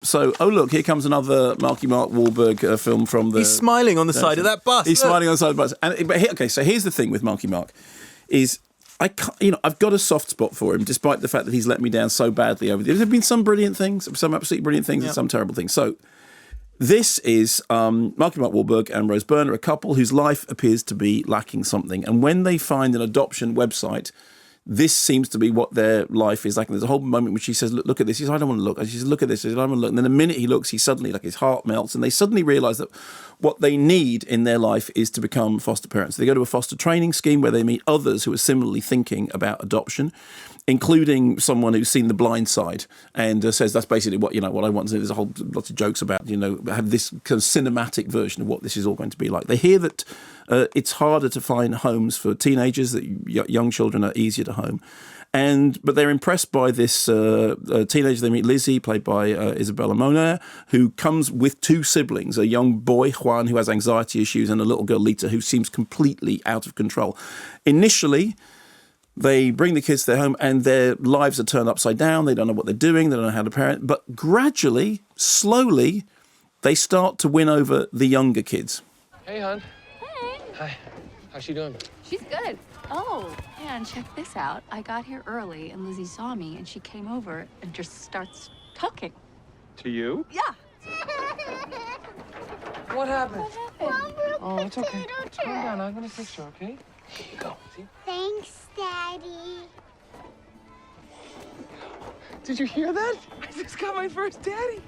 So, oh look, here comes another Mark Wahlberg film from the... He's smiling on the side of that bus. He's smiling on the side of the bus. Okay, so here's the thing with Marky Mark, is I've got a soft spot for him, despite the fact that he's let me down so badly over the years. There have been some brilliant things, some absolutely brilliant things, and some terrible things. So this is Marky Mark Wahlberg and Rose Byrne are a couple whose life appears to be lacking something. And when they find an adoption website, this seems to be what their life is like. And there's a whole moment when she says, look at this. He says, I don't want to look. And she says, look at this. He says, I don't want to look. And then the minute he looks, he suddenly, like his heart melts. And they suddenly realise that what they need in their life is to become foster parents. They go to a foster training scheme where they meet others who are similarly thinking about adoption, including someone who's seen The Blind Side and says that's basically what I want. There's a whole lots of jokes about, have this kind of cinematic version of what this is all going to be like. They hear that it's harder to find homes for teenagers, that young children are easier to home. But they're impressed by this teenager they meet, Lizzie, played by Isabella Moner, who comes with two siblings, a young boy, Juan, who has anxiety issues, and a little girl, Lita, who seems completely out of control. Initially, they bring the kids to their home and their lives are turned upside down. They don't know what they're doing. They don't know how to parent. But gradually, slowly, they start to win over the younger kids. Hey, hon. Hey. Hi. How's she doing? She's good. Oh, and check this out. I got here early and Lizzie saw me and she came over and just starts talking. To you? Yeah. What happened? What happened? Oh, it's okay. Calm down. I'm gonna fix her, okay? Here you go. See? Thanks, Daddy. Did you hear that? I just got my first daddy.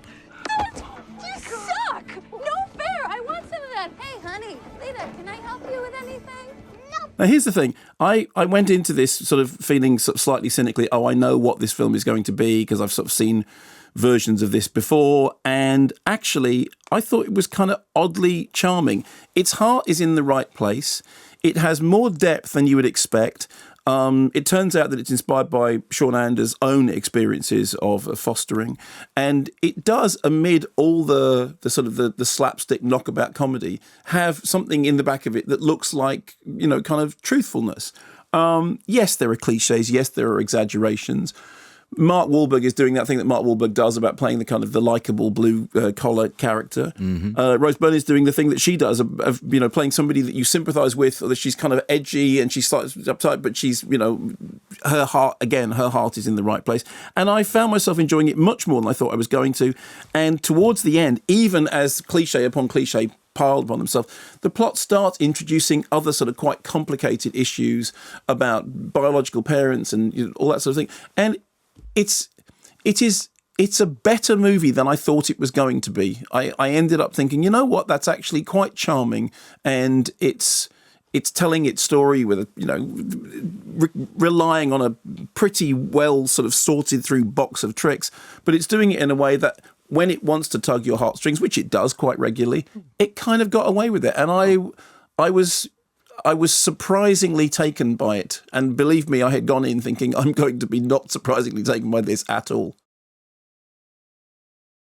You suck! No fair! I want some of that. Hey, honey, Lita, can I help you with anything? No. Now, here's the thing. I went into this sort of feeling sort of slightly cynically, I know what this film is going to be because I've sort of seen versions of this before, and actually I thought it was kind of oddly charming. Its heart is in the right place. It has more depth than you would expect. It turns out that it's inspired by Sean Anders' own experiences of fostering, and it does, amid all the sort of the slapstick knockabout comedy, have something in the back of it that looks like, kind of truthfulness. Yes, there are cliches. Yes, there are exaggerations. Mark Wahlberg is doing that thing that Mark Wahlberg does about playing the kind of the likable blue collar character. Mm-hmm. Rose Byrne is doing the thing that she does of playing somebody that you sympathise with, or that she's kind of edgy and she's slightly uptight, but she's her heart is in the right place. And I found myself enjoying it much more than I thought I was going to. And towards the end, even as cliche upon cliche piled upon themselves, the plot starts introducing other sort of quite complicated issues about biological parents and all that sort of thing. And it's a better movie than I thought it was going to be. I ended up thinking, you know what, that's actually quite charming, and it's telling its story with relying on a pretty well sort of sorted through box of tricks, but it's doing it in a way that when it wants to tug your heartstrings, which it does quite regularly, it kind of got away with it, and I was surprisingly taken by it. And believe me, I had gone in thinking I'm going to be not surprisingly taken by this at all.